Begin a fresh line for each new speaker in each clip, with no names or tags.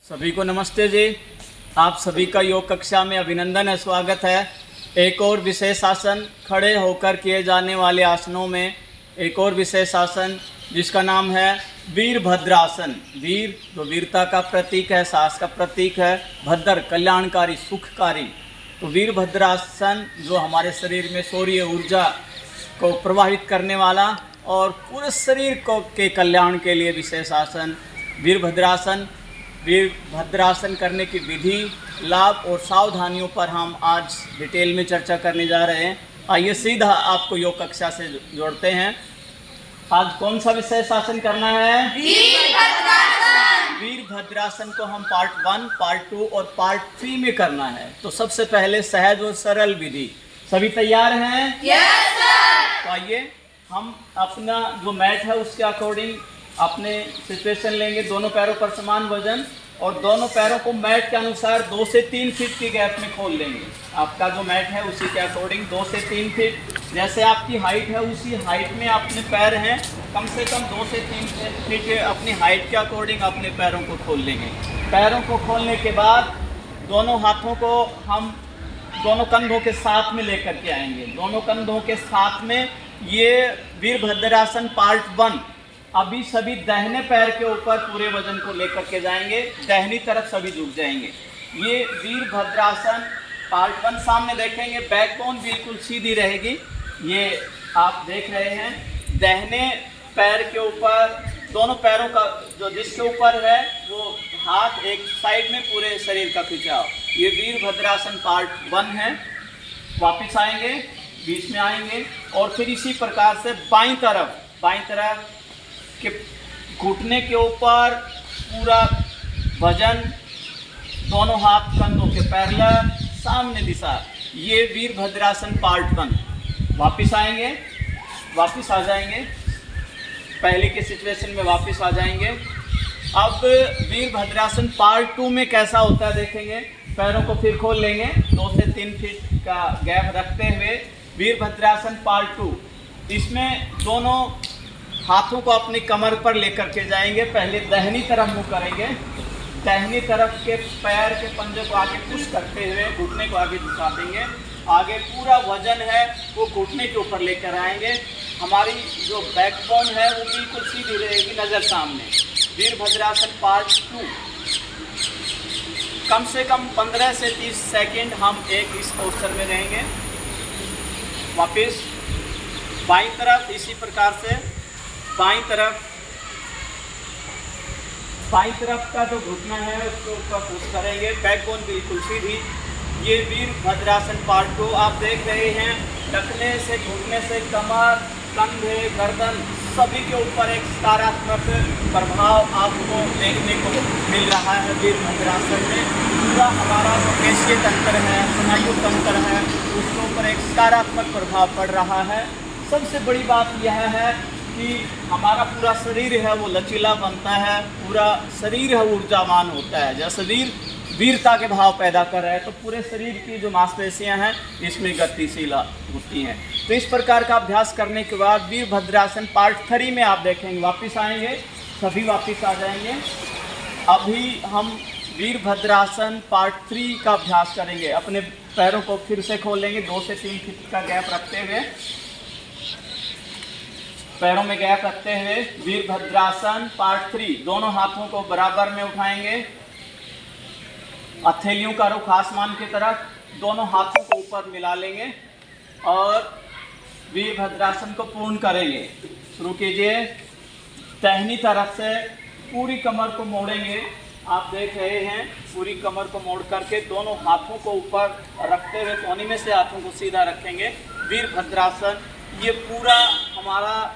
सभी को नमस्ते जी। आप सभी का योग कक्षा में अभिनंदन है, स्वागत है। एक और विशेष आसन, खड़े होकर किए जाने वाले आसनों में एक और विशेष आसन जिसका नाम है वीरभद्रासन। वीर जो वीरता का प्रतीक है, साहस का प्रतीक है, भद्र कल्याणकारी सुखकारी। तो वीरभद्रासन जो हमारे शरीर में शौर्य ऊर्जा को प्रवाहित करने वाला और पूरे शरीर को के कल्याण के लिए विशेष आसन वीरभद्रासन। वीरभद्रासन करने की विधि, लाभ और सावधानियों पर हम आज डिटेल में चर्चा करने जा रहे हैं। आइए सीधा आपको योग कक्षा से जोड़ते हैं। आज कौन सा विशेष आसन करना है? वीरभद्रासन। वीरभद्रासन को हम पार्ट 1, पार्ट 2 और पार्ट 3 में करना है। तो सबसे पहले सहज और सरल विधि। सभी तैयार हैं?
Yes sir.
तो आइए हम अपना जो मैट है उसके अकॉर्डिंग अपने सिचुएशन लेंगे। दोनों पैरों पर समान वजन और दोनों पैरों को मैट के अनुसार 2 से 3 फीट की गैप में खोल लेंगे। आपका जो मैट है उसी के अकॉर्डिंग 2 से 3 फीट, जैसे आपकी हाइट है उसी हाइट में अपने पैर हैं, कम से कम 2 से 3 फीट अपनी हाइट के अकॉर्डिंग अपने पैरों को खोल लेंगे। पैरों को खोलने के बाद दोनों हाथों को हम दोनों कंधों के साथ में लेकर के आएंगे। दोनों कंधों के साथ में ये वीरभद्रासन पार्ट 1। अभी सभी दाहिने पैर के ऊपर पूरे वजन को लेकर के जाएंगे, दाहिनी तरफ सभी झुक जाएंगे। ये वीरभद्रासन पार्ट 1 सामने देखेंगे, बैकबोन बिल्कुल सीधी रहेगी। ये आप देख रहे हैं दाहिने पैर के ऊपर, दोनों पैरों का जो जिसके ऊपर है वो हाथ एक साइड में, पूरे शरीर का खिंचाव। ये वीरभद्रासन पार्ट 1 है। वापस आएंगे, बीच में आएंगे और फिर इसी प्रकार से बाईं तरफ के घुटने के ऊपर पूरा वजन, दोनों हाथ कंधों के पैरेलल, सामने दिशा। ये वीरभद्रासन पार्ट 1। वापस आएंगे, वापस आ जाएंगे, पहले के सिचुएशन में वापस आ जाएंगे। अब वीरभद्रासन पार्ट 2 में कैसा होता है देखेंगे। पैरों को फिर खोल लेंगे, 2 से 3 फीट का गैप रखते हुए वीरभद्रासन पार्ट 2। इसमें दोनों हाथों को अपनी कमर पर लेकर के जाएंगे। पहले दाहिनी तरफ मुँह करेंगे, दाहिनी तरफ के पैर के पंजे को आगे पुश करते हुए घुटने को आगे झुका देंगे। आगे पूरा वजन है वो घुटने के ऊपर लेकर आएंगे। हमारी जो बैकबोन है वो बिल्कुल सीधी रहेगी, नज़र सामने। वीरभद्रासन पार्ट 2। कम से कम 15 से 30 सेकेंड हम एक इस पोस्चर में रहेंगे। वापस बाईं तरफ इसी प्रकार से बाईं तरफ का जो घुटना है उसको ऊपर पुश करेंगे, बैकबोन बिल्कुल सीधी। ये वीरभद्रासन पार्ट 2 आप देख रहे हैं। टखने से, घुटने से, कमर, कंधे, गर्दन सभी के ऊपर एक सकारात्मक प्रभाव आपको देखने को मिल रहा है। वीरभद्रासन में पूरा हमारा जो पेशीय तंत्र है, स्नायु तंत्र है, उसके ऊपर एक सकारात्मक प्रभाव पड़ रहा है। सबसे बड़ी बात यह है कि हमारा पूरा शरीर है वो लचीला बनता है, पूरा शरीर है ऊर्जावान होता है। जैसे वीरता के भाव पैदा कर रहा है तो पूरे शरीर की जो मांसपेशियां हैं इसमें गतिशील होती हैं। तो इस प्रकार का अभ्यास करने के बाद वीरभद्रासन पार्ट 3 में आप देखेंगे। वापस आएंगे, सभी वापस आ जाएंगे। अभी हम वीरभद्रासन पार्ट 3 का अभ्यास करेंगे। अपने पैरों को फिर से खोलेंगे, 2 से 3 फीट का गैप रखते हुए, पैरों में गैप रखते हुए वीरभद्रासन पार्ट 3। दोनों हाथों को बराबर में उठाएंगे, हथेलियों का रुख आसमान की तरफ, दोनों हाथों को ऊपर मिला लेंगे और वीरभद्रासन को पूर्ण करेंगे। शुरू कीजिए। दाहिनी तरफ से पूरी कमर को मोड़ेंगे। आप देख रहे हैं, पूरी कमर को मोड़ करके दोनों हाथों को ऊपर रखते हुए कोहनी में से हाथों को सीधा रखेंगे। वीरभद्रासन ये पूरा हमारा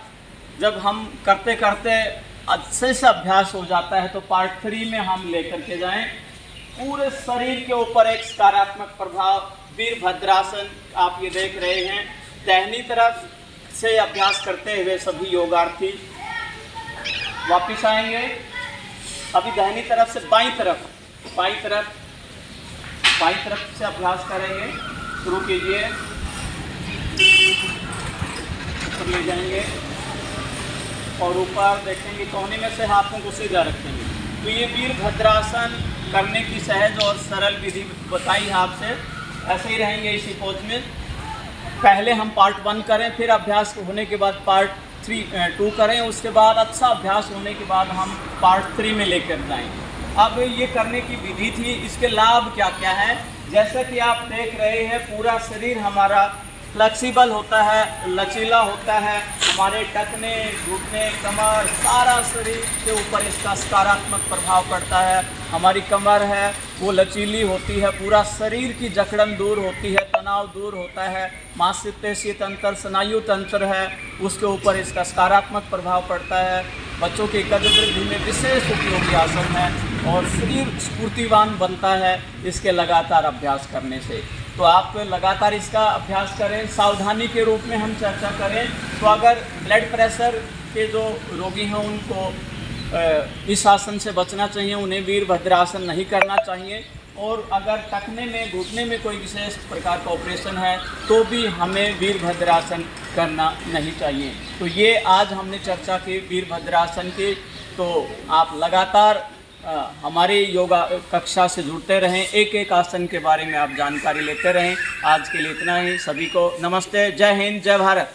जब हम करते करते अच्छे से अभ्यास हो जाता है तो पार्ट 3 में हम लेकर के जाएं। पूरे शरीर के ऊपर एक सकारात्मक प्रभाव वीरभद्रासन आप ये देख रहे हैं। दाहिनी तरफ से अभ्यास करते हुए सभी योगार्थी वापस आएंगे। अभी दाहिनी तरफ से बाईं तरफ से अभ्यास करेंगे। शुरू कीजिए, ऊपर ले जाएंगे और ऊपर देखेंगे, कोहनी में से हाथों को सीधा रखेंगे। तो ये वीरभद्रासन करने की सहज और सरल विधि बताई है आपसे। ऐसे ही रहेंगे इसी पोज में। पहले हम पार्ट 1 करें, फिर अभ्यास होने के बाद पार्ट 2 करें, उसके बाद अच्छा अभ्यास होने के बाद हम पार्ट 3 में लेकर जाएं। अब ये करने की विधि थी, इसके लाभ क्या क्या है। जैसा कि आप देख रहे हैं, पूरा शरीर हमारा फ्लेक्सिबल होता है, लचीला होता है। हमारे टखने, घुटने, कमर, सारा शरीर के ऊपर इसका सकारात्मक प्रभाव पड़ता है। हमारी कमर है वो लचीली होती है, पूरा शरीर की जकड़न दूर होती है, तनाव दूर होता है। मांसपेशीय तंत्र, स्नायु तंत्र है, उसके ऊपर इसका सकारात्मक प्रभाव पड़ता है। बच्चों की कद वृद्धि में विशेष उपयोगी आसन है और शरीर स्फूर्तिवान बनता है इसके लगातार अभ्यास करने से। तो आप लगातार इसका अभ्यास करें। सावधानी के रूप में हम चर्चा करें तो अगर ब्लड प्रेशर के जो रोगी हैं उनको इस आसन से बचना चाहिए, उन्हें वीरभद्रासन नहीं करना चाहिए। और अगर टखने में, घुटने में कोई विशेष प्रकार का ऑपरेशन है तो भी हमें वीरभद्रासन करना नहीं चाहिए। तो ये आज हमने चर्चा की वीरभद्रासन की। तो आप लगातार हमारे योगा कक्षा से जुड़ते रहें, एक एक आसन के बारे में आप जानकारी लेते रहें। आज के लिए इतना ही। सभी को नमस्ते, जय हिंद, जय भारत।